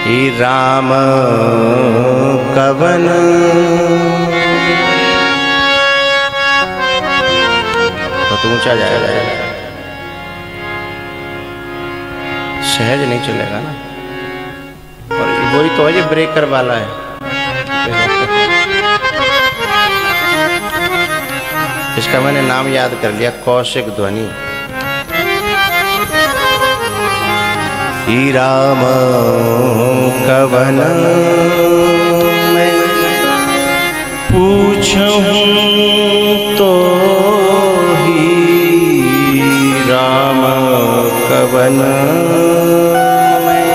ही राम कवन तो ऊंचा जाएगा, सहज नहीं चलेगा ना। और वही तो है जो ब्रेकर वाला है। इसका मैंने नाम याद कर लिया, कौशिक ध्वनि। ही राम कवन मैं पूछूं तो ही राम कवन मैं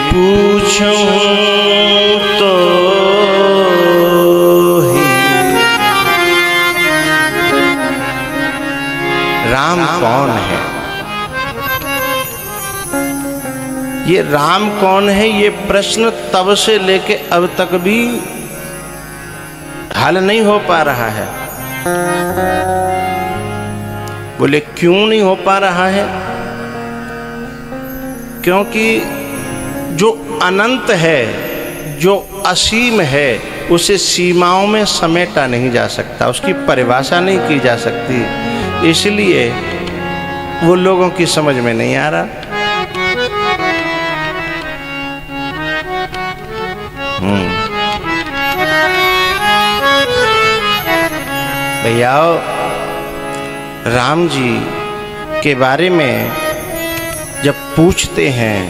पूछूं तो ही राम कौन है। ये राम कौन है, ये प्रश्न तब से लेके अब तक भी हल नहीं हो पा रहा है। बोले क्यों नहीं हो पा रहा है? क्योंकि जो अनंत है, जो असीम है, उसे सीमाओं में समेटा नहीं जा सकता, उसकी परिभाषा नहीं की जा सकती। इसलिए वो लोगों की समझ में नहीं आ रहा। भैया राम जी के बारे में जब पूछते हैं,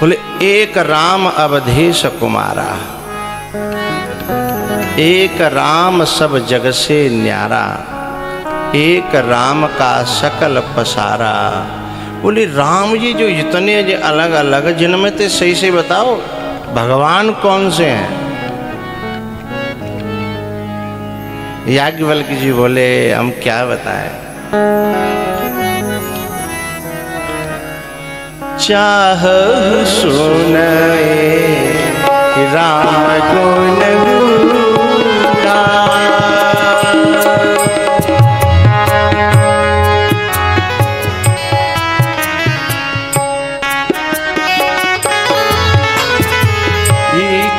बोले एक राम अवधेश कुमारा, एक राम सब जग से न्यारा, एक राम का सकल पसारा। बोले राम जी जो इतने जो अलग अलग, जिनमें तो सही से बताओ भगवान कौन से हैं। याज्ञवल्क्य जी बोले हम क्या बताएं। चाह सुनाए राम गुण गूढ़ा,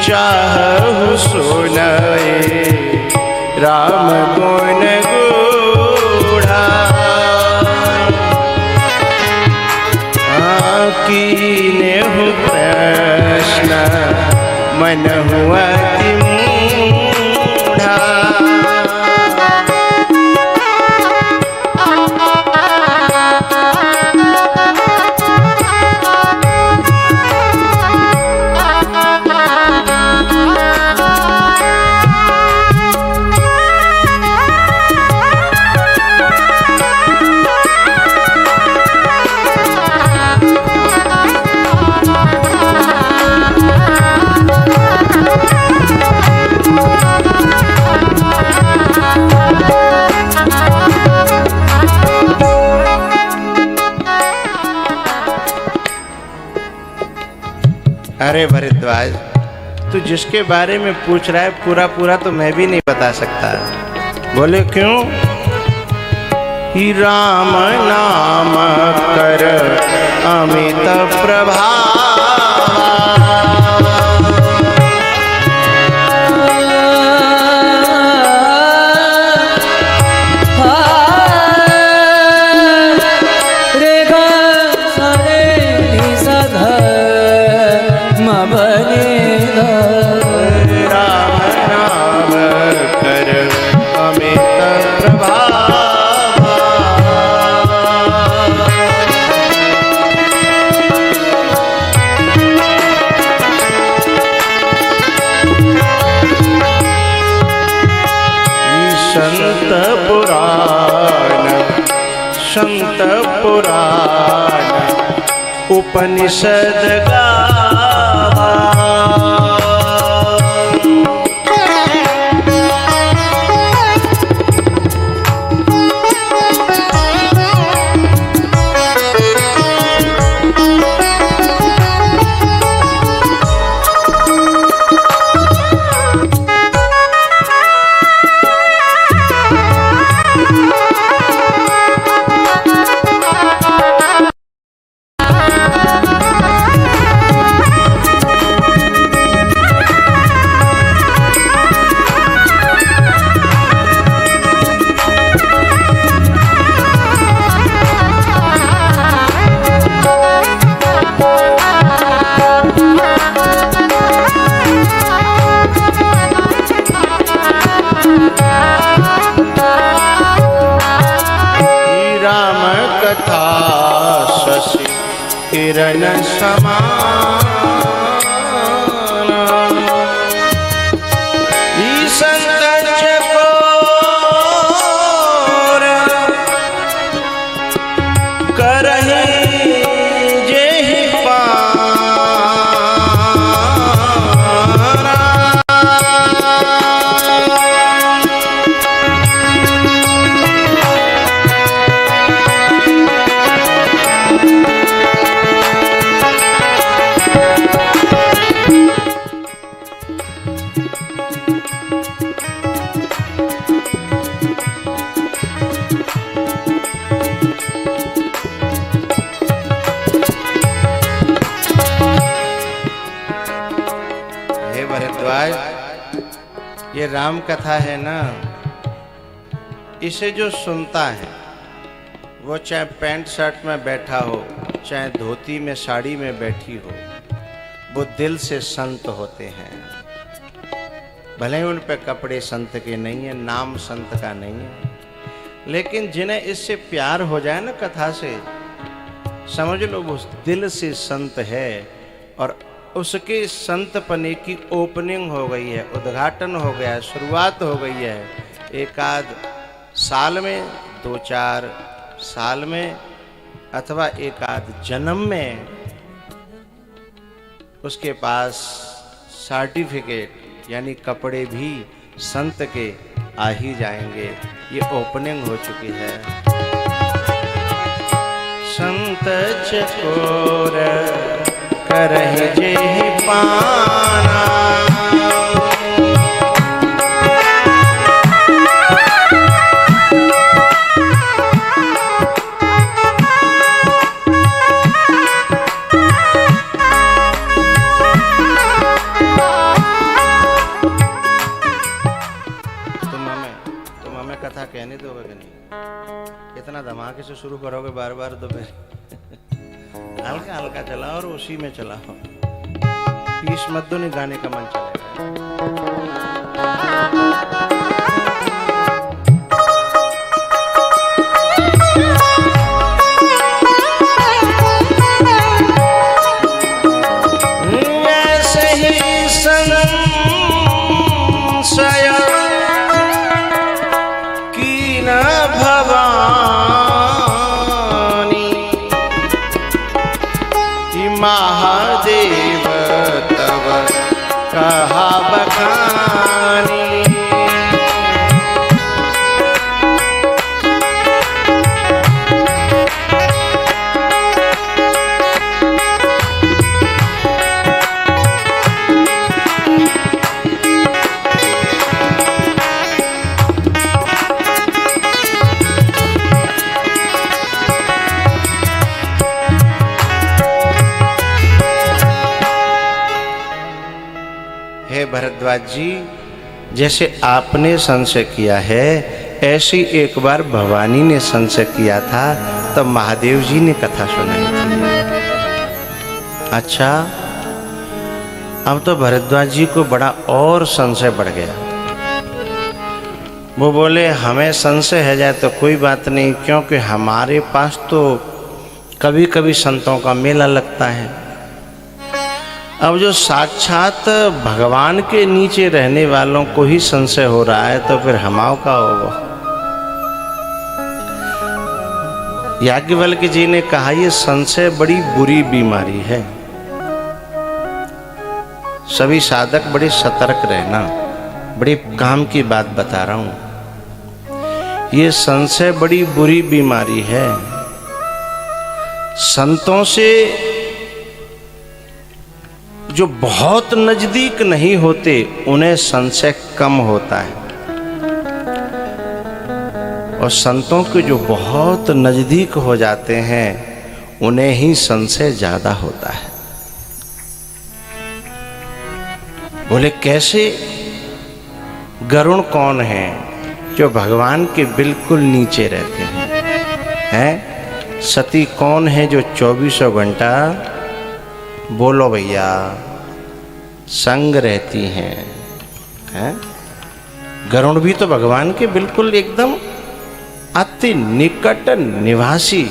चाह सुनाए राम गुण गूढ़ा, कीने हूँ प्रश्न मन हुआ मूढ़ा। अरे भरद्वाज, तू जिसके बारे में पूछ रहा है पूरा पूरा तो मैं भी नहीं बता सकता। बोले क्यों? ही राम नाम कर अमित प्रभाव, संत पुराण उपनिषद गावा। शशि किरण समान ये राम कथा है ना, इसे जो सुनता है वो चाहे पैंट शर्ट में बैठा हो, चाहे धोती में साड़ी में बैठी हो, वो दिल से संत होते हैं। भले ही उन पे कपड़े संत के नहीं है, नाम संत का नहीं है, लेकिन जिन्हें इससे प्यार हो जाए ना कथा से, समझ लो वो दिल से संत है और उसके संत पने की ओपनिंग हो गई है, उद्घाटन हो गया है, शुरुआत हो गई है। एक आध साल में, 2-4 साल में, अथवा एक आध जन्म में उसके पास सर्टिफिकेट यानी कपड़े भी संत के आ ही जाएंगे। ये ओपनिंग हो चुकी है। संत चकोर करहि जेहि पाना, तुम हमें कथा कहने दोगे कि नहीं? इतना धमाके से शुरू करोगे बार बार तो फिर हल्का हल्का चलाओ और उसी में चलाओ, पीस मत दो, नहीं गाने का मन चलेगा। ऐसे ही संशय की न महादेव तब कहा बखानी। भरद्वाज जी, जैसे आपने संशय किया है, ऐसी एक बार भवानी ने संशय किया था, तब महादेव जी ने कथा सुनाई थी। अच्छा, अब तो भरद्वाज जी को बड़ा और संशय बढ़ गया। वो बोले हमें संशय है जाए तो कोई बात नहीं, क्योंकि हमारे पास तो कभी कभी संतों का मेला लगता है। अब जो साक्षात भगवान के नीचे रहने वालों को ही संशय हो रहा है, तो फिर हमाओ का होगा। याज्ञवल्क्य जी ने कहा ये संशय बड़ी बुरी बीमारी है, सभी साधक बड़े सतर्क रहना। बड़े काम की बात बता रहा हूं, ये संशय बड़ी बुरी बीमारी है। संतों से जो बहुत नजदीक नहीं होते उन्हें संशय कम होता है, और संतों के जो बहुत नजदीक हो जाते हैं उन्हें ही संशय ज्यादा होता है। बोले कैसे? गरुण कौन है? जो भगवान के बिल्कुल नीचे रहते हैं। सती कौन है? जो 24 घंटा, बोलो भैया, संग रहती हैं। गरुण भी तो भगवान के बिल्कुल एकदम अति निकट निवासी।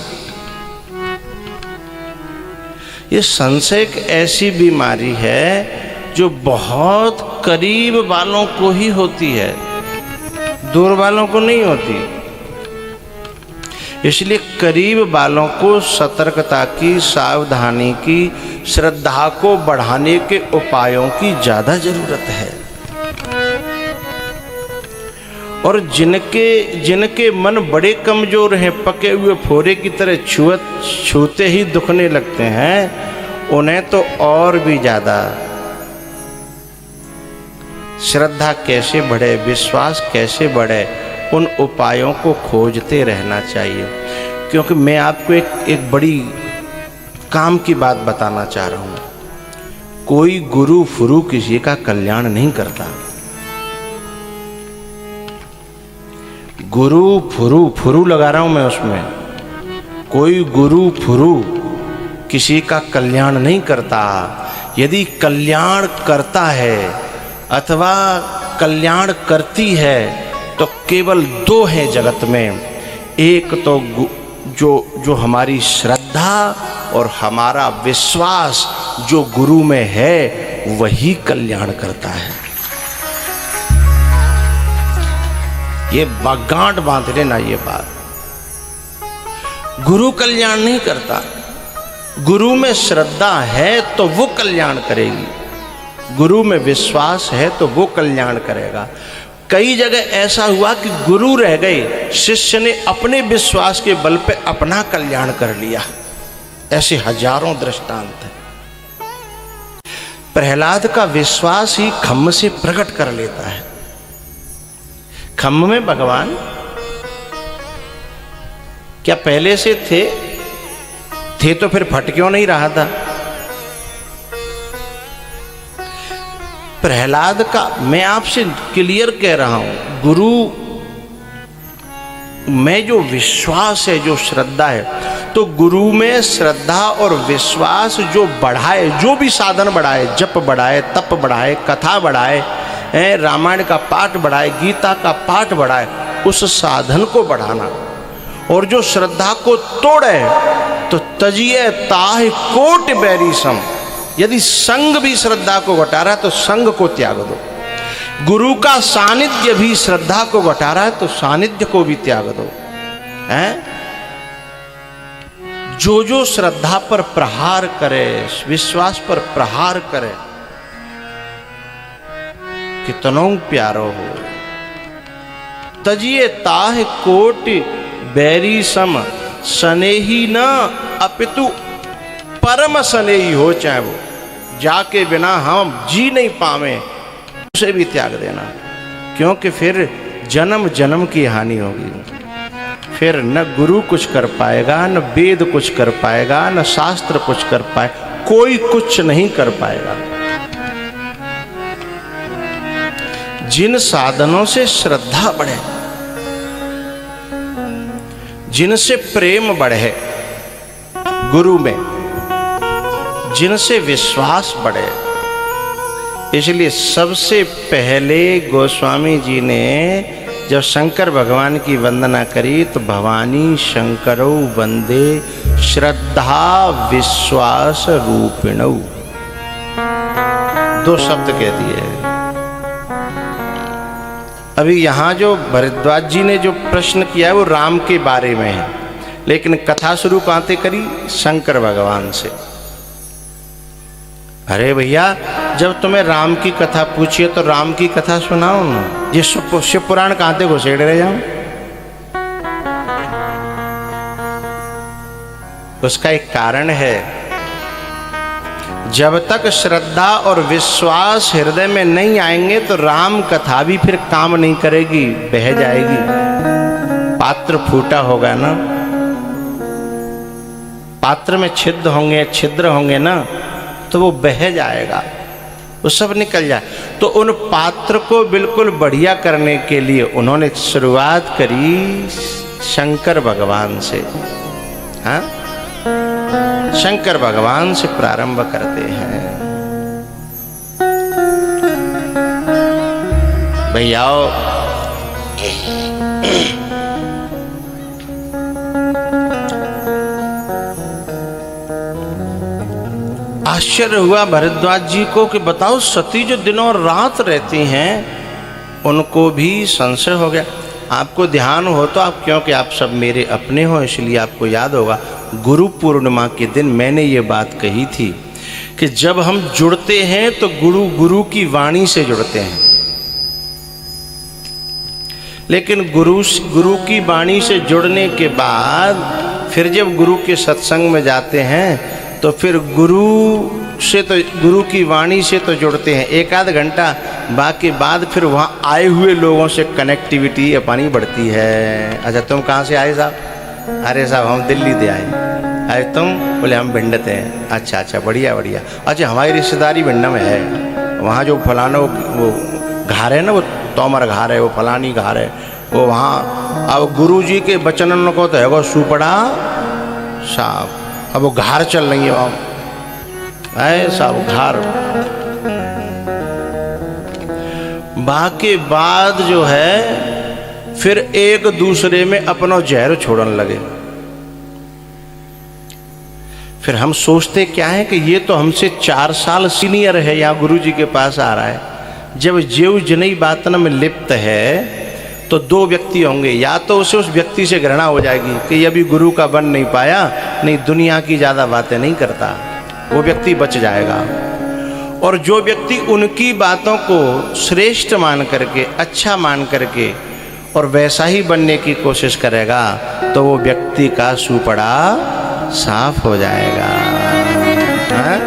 ये संशय एक ऐसी बीमारी है जो बहुत करीब वालों को ही होती है, दूर वालों को नहीं होती। इसलिए करीब वालों को सतर्कता की, सावधानी की, श्रद्धा को बढ़ाने के उपायों की ज्यादा जरूरत है। और जिनके मन बड़े कमजोर हैं, पके हुए फोरे की तरह छूते ही दुखने लगते हैं, उन्हें तो और भी ज्यादा श्रद्धा कैसे बढ़े, विश्वास कैसे बढ़े, उन उपायों को खोजते रहना चाहिए। क्योंकि मैं आपको एक बड़ी काम की बात बताना चाह रहा हूं। कोई गुरु फुरु किसी का कल्याण नहीं करता। गुरु फुरु लगा रहा हूं मैं उसमें। कोई गुरु फुरु किसी का कल्याण नहीं करता। यदि कल्याण करता है अथवा कल्याण करती है तो केवल दो हैं जगत में। एक तो जो हमारी श्रद्धा और हमारा विश्वास जो गुरु में है वही कल्याण करता है। ये गांठ बांध लेना ये बात। गुरु कल्याण नहीं करता। गुरु में श्रद्धा है तो वो कल्याण करेगी, गुरु में विश्वास है तो वो कल्याण करेगा। कई जगह ऐसा हुआ कि गुरु रह गए, शिष्य ने अपने विश्वास के बल पे अपना कल्याण कर लिया। ऐसे हजारों दृष्टांत हैं। प्रहलाद का विश्वास ही खम्भ से प्रकट कर लेता है। खम्भ में भगवान क्या पहले से थे तो फिर फट क्यों नहीं रहा था? प्रहलाद का मैं आपसे क्लियर कह रहा हूं, गुरु में जो विश्वास है, जो श्रद्धा है, तो गुरु में श्रद्धा और विश्वास जो बढ़ाए, जो भी साधन बढ़ाए, जप बढ़ाए, तप बढ़ाए, कथा बढ़ाए, रामायण का पाठ बढ़ाए, गीता का पाठ बढ़ाए, उस साधन को बढ़ाना। और जो श्रद्धा को तोड़े तो तजिए ताह कोट बैरी सम। यदि संग भी श्रद्धा को घटा रहा है तो संग को त्याग दो। गुरु का सानिध्य भी श्रद्धा को घटा रहा है तो सानिध्य को भी त्याग दो। जो श्रद्धा पर प्रहार करे, विश्वास पर प्रहार करे, कितनों प्यारो हो। तजिए ताह कोटि बैरी सम, सनेही न अपितु परम सनेही हो। चाहे वो जाके बिना हम जी नहीं पावे, उसे भी त्याग देना। क्योंकि फिर जन्म जन्म की हानि होगी। फिर न गुरु कुछ कर पाएगा, न वेद कुछ कर पाएगा, न शास्त्र कुछ कर पाए, कोई कुछ नहीं कर पाएगा। जिन साधनों से श्रद्धा बढ़े, जिनसे प्रेम बढ़े गुरु में, जिनसे विश्वास बढ़े, इसलिए सबसे पहले गोस्वामी जी ने जब शंकर भगवान की वंदना करी तो भवानी शंकरौ वंदे श्रद्धा विश्वास रूपिणौ, दो शब्द कह दिए। अभी यहाँ जो भरद्वाज जी ने जो प्रश्न किया है वो राम के बारे में है, लेकिन कथा शुरू कहाँ से करी? शंकर भगवान से। अरे भैया, जब तुम्हें राम की कथा पूछी है तो राम की कथा सुनाओ ना। ये शिव पुराण कहाँ से घुसेड़ रहे जाओ? उसका एक कारण है। जब तक श्रद्धा और विश्वास हृदय में नहीं आएंगे तो राम कथा भी फिर काम नहीं करेगी, बह जाएगी। पात्र फूटा होगा ना, पात्र में छिद्र होंगे ना, तो वो बह जाएगा, वो सब निकल जाए। तो उन पात्र को बिल्कुल बढ़िया करने के लिए उन्होंने शुरुआत करी शंकर भगवान से। हाँ, शंकर भगवान से प्रारंभ करते हैं। भैया आश्चर्य हुआ भरद्वाज जी को कि बताओ सती जो दिन और रात रहती हैं उनको भी संशय हो गया। आपको ध्यान हो तो आप, क्योंकि आप सब मेरे अपने हो इसलिए आपको याद होगा, गुरु पूर्णिमा के दिन मैंने ये बात कही थी कि जब हम जुड़ते हैं तो गुरु की वाणी से जुड़ते हैं, लेकिन गुरु की वाणी से जुड़ने के बाद फिर जब गुरु के सत्संग में जाते हैं तो फिर गुरु की वाणी से तो जुड़ते हैं एक आध घंटा, बाकी बाद फिर वहाँ आए हुए लोगों से कनेक्टिविटी अपनी बढ़ती है। अच्छा तुम कहाँ से आए साहब? अरे साहब हम दिल्ली से आए। अरे तुम? बोले हम भिंड से हैं। अच्छा अच्छा बढ़िया बढ़िया। अच्छा हमारी रिश्तेदारी भिंड में है, वहाँ जो फलाना वो घार है ना, वो तोमर घार है, वो फलानी घार है, वो वहाँ। अब गुरु जी के बचनन को तो है वो सुपड़ा साहब, अब वो घार चल रही है वहाँ साहब घार। बाकी बाद जो है फिर एक दूसरे में अपना जहर छोड़ने लगे। फिर हम सोचते क्या है कि ये तो हमसे 4 साल सीनियर है, यहाँ गुरु जी के पास आ रहा है। जब जीव जनई बातन में लिप्त है तो 2 व्यक्ति होंगे, या तो उसे उस व्यक्ति से घृणा हो जाएगी कि ये अभी गुरु का बन नहीं पाया, नहीं दुनिया की ज़्यादा बातें नहीं करता, वो व्यक्ति बच जाएगा। और जो व्यक्ति उनकी बातों को श्रेष्ठ मान करके, अच्छा मान करके और वैसा ही बनने की कोशिश करेगा तो वो व्यक्ति का सुपड़ा साफ हो जाएगा। हाँ?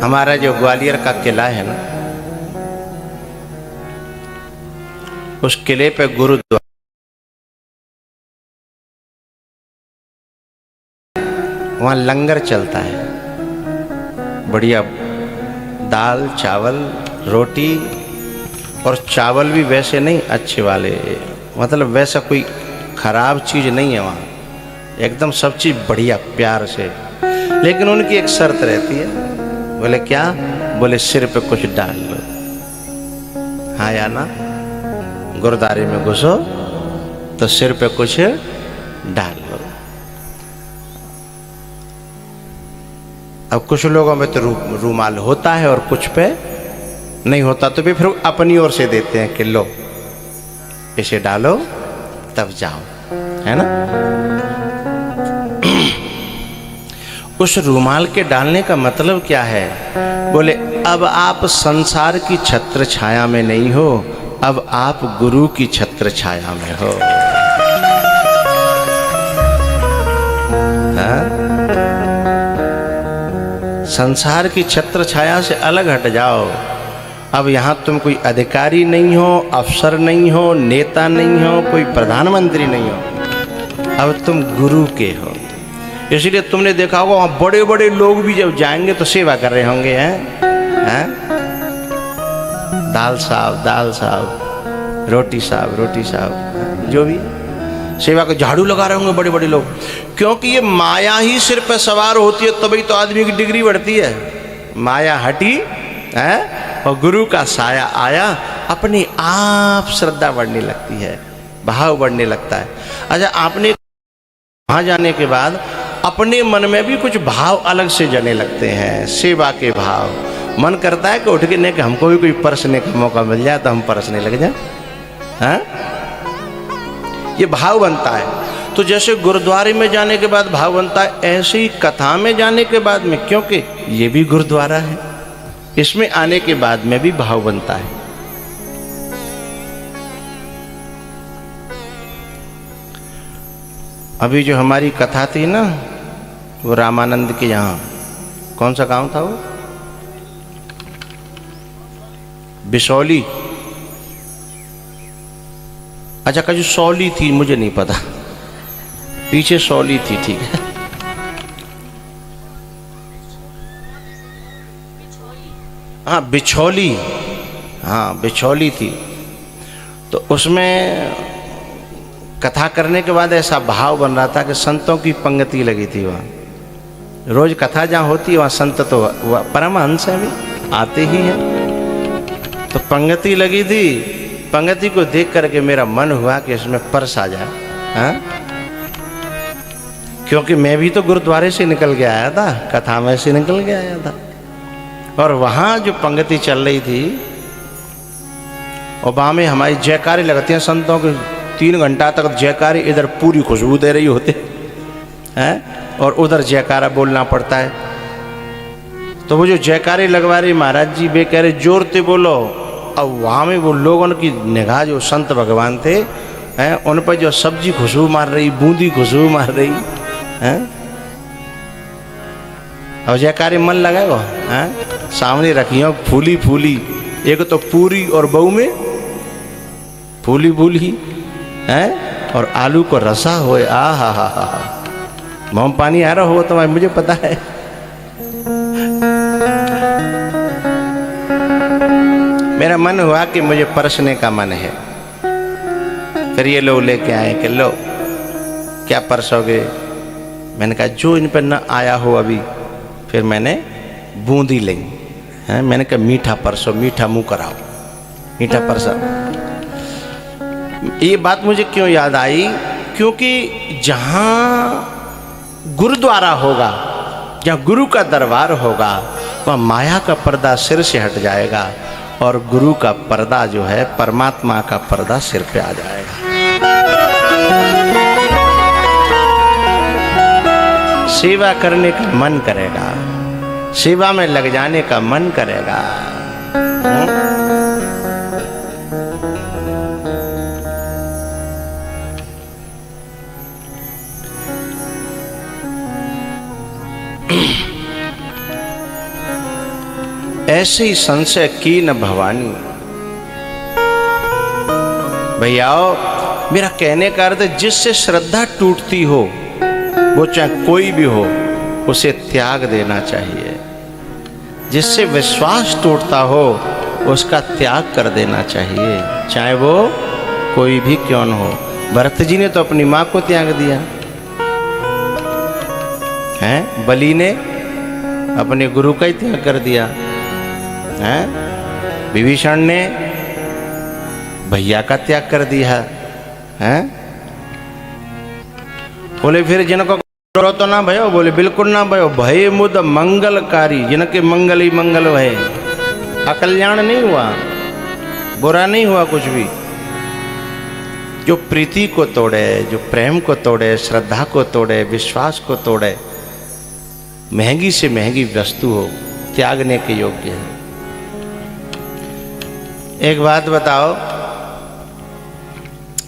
हमारा जो ग्वालियर का किला है ना, उस किले पे गुरुद्वारा, वहाँ लंगर चलता है, बढ़िया दाल चावल रोटी, और चावल भी वैसे नहीं अच्छे वाले, मतलब वैसा कोई खराब चीज़ नहीं है वहाँ, एकदम सब चीज़ बढ़िया प्यार से। लेकिन उनकी एक शर्त रहती है। बोले क्या? बोले सिर पे कुछ डाल लो। हाँ या ना? गुरुद्वारे में घुसो तो सिर पे कुछ डाल लो। अब कुछ लोगों में तो रूमाल होता है और कुछ पे नहीं होता, तो भी फिर अपनी ओर से देते हैं कि लो इसे डालो तब जाओ, है ना? उस रूमाल के डालने का मतलब क्या है? बोले अब आप संसार की छत्र छाया में नहीं हो, अब आप गुरु की छत्र छाया में हो। हाँ? संसार की छत्र छाया से अलग हट जाओ। अब यहाँ तुम कोई अधिकारी नहीं हो, अफसर नहीं हो, नेता नहीं हो, कोई प्रधानमंत्री नहीं हो, अब तुम गुरु के हो। इसलिए तुमने देखा होगा वहाँ बड़े बड़े लोग भी जब जाएंगे तो सेवा कर रहे होंगे, हैं? दाल साहब रोटी साहब, जो भी सेवा को झाड़ू लगा रहे होंगे बड़े बड़े लोग, क्योंकि ये माया ही सिर पे सवार होती है तभी तो आदमी की डिग्री बढ़ती है। माया हटी है और गुरु का साया आया, अपने आप श्रद्धा बढ़ने लगती है, भाव बढ़ने लगता है। अच्छा आपने वहाँ जाने के बाद अपने मन में भी कुछ भाव अलग से जाने लगते हैं, सेवा के भाव। मन करता है कि उठ के नहीं कि हमको भी कोई परसने का मौका मिल जाए तो हम परसने लग जाए, हैं? ये भाव बनता है। तो जैसे गुरुद्वारे में जाने के बाद भाव बनता है, ऐसे ही कथा में जाने के बाद में, क्योंकि ये भी गुरुद्वारा है, इसमें आने के बाद में भी भाव बनता है। अभी जो हमारी कथा थी ना, वो रामानंद के यहाँ, कौन सा गांव था वो? बिसौली। अच्छा कजू सौली थी, मुझे नहीं पता, पीछे सौली थी, ठीक है। हाँ बिछौली, हाँ बिछौली थी। तो उसमें कथा करने के बाद ऐसा भाव बन रहा था कि संतों की पंक्ति लगी थी वहाँ। रोज कथा जहाँ होती है वहाँ संत तो परमहंस है भी, आते ही हैं। तो पंगति लगी थी, पंगति को देख करके मेरा मन हुआ कि इसमें परस आ जाए। हाँ? क्योंकि मैं भी तो गुरुद्वारे से निकल के आया था, कथा में से निकल के आया था, और वहाँ जो पंगति चल रही थी और वहाँ में हमारी जयकारी लगती हैं संतों की, 3 घंटा तक जयकारी, इधर पूरी खुशबू दे रही होते हैं और उधर जयकारा बोलना पड़ता है। तो वो जो जयकारी लगवा रही महाराज जी, वे कह रहे जोर से बोलो। अब वहाँ में वो लोगों की निगाह, जो संत भगवान थे हैं, उन पर जो सब्जी खुशबू मार रही, बूंदी खुशबू मार रही हैं, और जयकारी मन लगाएगा हैं, सामने रखी हो फूली फूली, एक तो पूरी और बहू में फूली फूली हैं, और आलू को रसा हो, आ हा मुँह पानी आ रहा हो तो मुझे पता है। मेरा मन हुआ कि मुझे परसने का मन है। फिर ये लोग लेके आए कि लो क्या परसोगे। मैंने कहा जो इन पर न आया हो अभी। फिर मैंने बूंदी ली है, मैंने कहा मीठा परसो, मीठा मुंह कराओ, मीठा परसा। ये बात मुझे क्यों याद आई, क्योंकि जहाँ गुरुद्वारा होगा, जहाँ गुरु का दरबार होगा, वहाँ माया का पर्दा सिर से हट जाएगा और गुरु का पर्दा जो है, परमात्मा का पर्दा सिर पे आ जाएगा। सेवा करने का मन करेगा, सेवा में लग जाने का मन करेगा। ऐसे ही संशय की न भवानी। भैयाओ, मेरा कहने का अर्थ जिससे श्रद्धा टूटती हो, वो चाहे कोई भी हो, उसे त्याग देना चाहिए। जिससे विश्वास टूटता हो, उसका त्याग कर देना चाहिए, चाहे वो कोई भी क्यों न हो। भरत जी ने तो अपनी माँ को त्याग दिया है, बलि ने अपने गुरु का ही त्याग कर दिया है, विभीषण ने भैया का त्याग कर दिया है। बोले फिर जिनको डरो तो ना भयो, बोले बिल्कुल ना भयो, भय मुद मंगलकारी, जिनके मंगल ही मंगल है। अकल्याण नहीं हुआ, बुरा नहीं हुआ कुछ भी। जो प्रीति को तोड़े, जो प्रेम को तोड़े, श्रद्धा को तोड़े, विश्वास को तोड़े, महंगी से महंगी वस्तु हो, त्यागने के योग्य है। एक बात बताओ,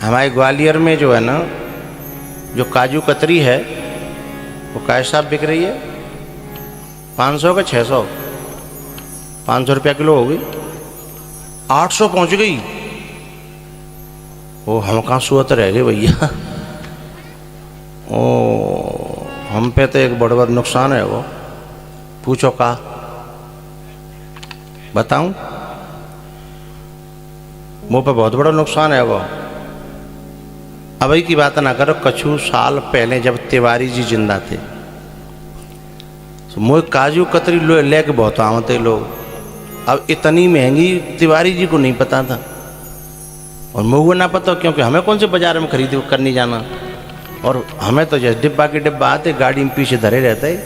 हमारे ग्वालियर में जो है ना, जो काजू कतरी है, वो कैसा बिक रही है? 500 का 600, 500 रुपया किलो हो गई, 800 पहुंच गई। वो हम कहाँ सुअत रह गए भैया। ओ हम पे तो एक बड़ा नुकसान है। वो पूछो का बताऊं, मुँह पे बहुत बड़ा नुकसान है। वो अभी की बात ना करो, कछु साल पहले जब तिवारी जी जिंदा थे, तो मुझे काजू कतरी लेके बहुत आते लोग। अब इतनी महंगी तिवारी जी को नहीं पता था, और मुझे ना पता, क्योंकि हमें कौन से बाजार में खरीद करनी जाना, और हमें तो जैसे डिब्बा के डिब्बा आते, गाड़ी में पीछे धरे रहते।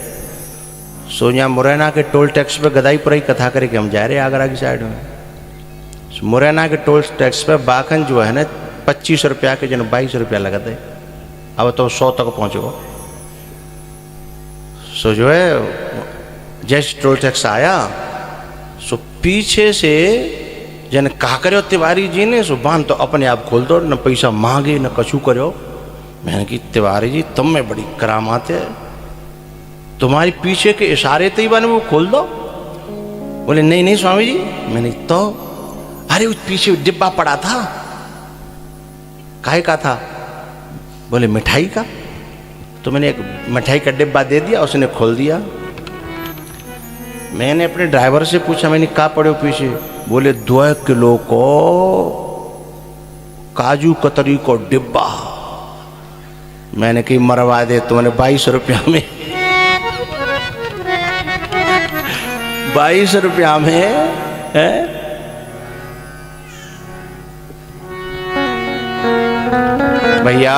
सोनिया मुरैना के टोल टैक्स पे गदाईपुरा कथा करके हम जा रहे हैं आगरा की साइड में। मुरैना के टोल टैक्स पे बाखन जो है ना 25 रुपया के, जन 22 रुपया लगाते, अब तो 100 तक पहुँचो। सो जो है जैसे टोल टैक्स आया, सो पीछे से जन कहा करो तिवारी जी ने, सो बांध तो अपने आप खोल दो, न पैसा मांगे न कछु करो। मैंने कि तिवारी जी तुम में बड़ी करामात है, तुम्हारी पीछे के इशारे तो ही बने वो खोल दो। बोले नहीं नहीं स्वामी जी। मैंने तो अरे उस पीछे डिब्बा पड़ा था, काहे का था? बोले मिठाई का। तो मैंने एक मिठाई का डिब्बा दे दिया, उसने खोल दिया। मैंने अपने ड्राइवर से पूछा, मैंने कहा पड़े पीछे? बोले 2 किलो को काजू कतरी को डिब्बा। मैंने कही मरवा दे तुमने 22 रुपया में। 22 रुपया में है। भैया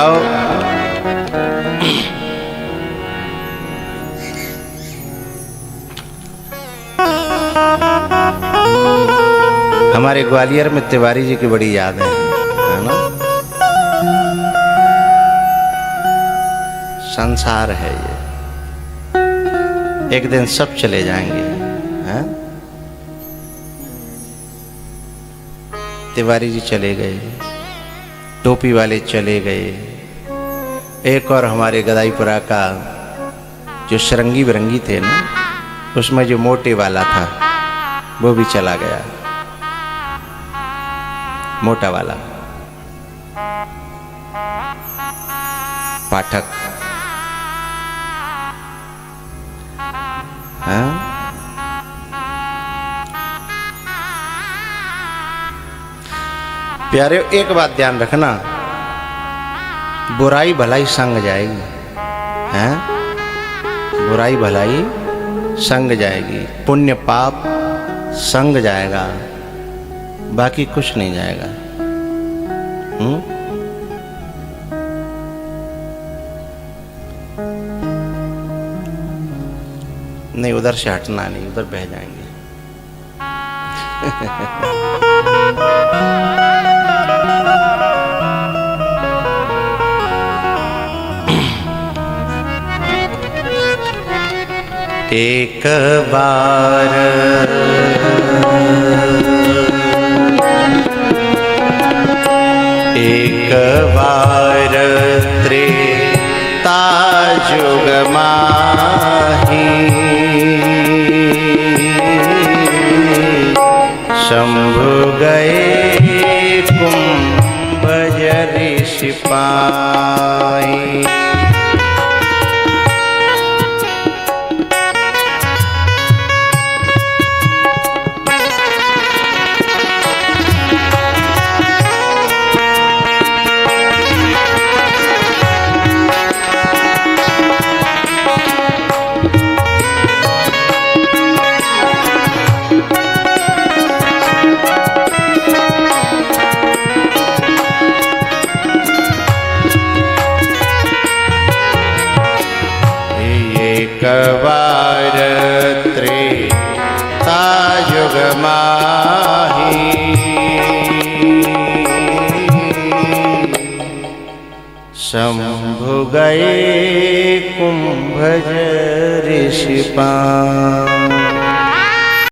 हमारे ग्वालियर में तिवारी जी की बड़ी याद है ना। संसार है ये, एक दिन सब चले जाएंगे हैं? तिवारी जी चले गए, टोपी वाले चले गए, एक और हमारे गदाईपुरा का जो सरंगी बिरंगी थे ना, उसमें जो मोटे वाला था वो भी चला गया, मोटा वाला पाठक। हाँ? प्यारे एक बात ध्यान रखना, बुराई भलाई संग जाएगी, हैं? बुराई भलाई संग जाएगी, पुण्य पाप संग जाएगा, बाकी कुछ नहीं जाएगा। नहीं, उधर से हटना नहीं, उधर बह जाएंगे। एक बार त्रेता जुग माही, शंभु गए कुंभज ऋषि पाई। कवार त्रेता युग माही, शंभु गए कुंभज ऋषि पाई।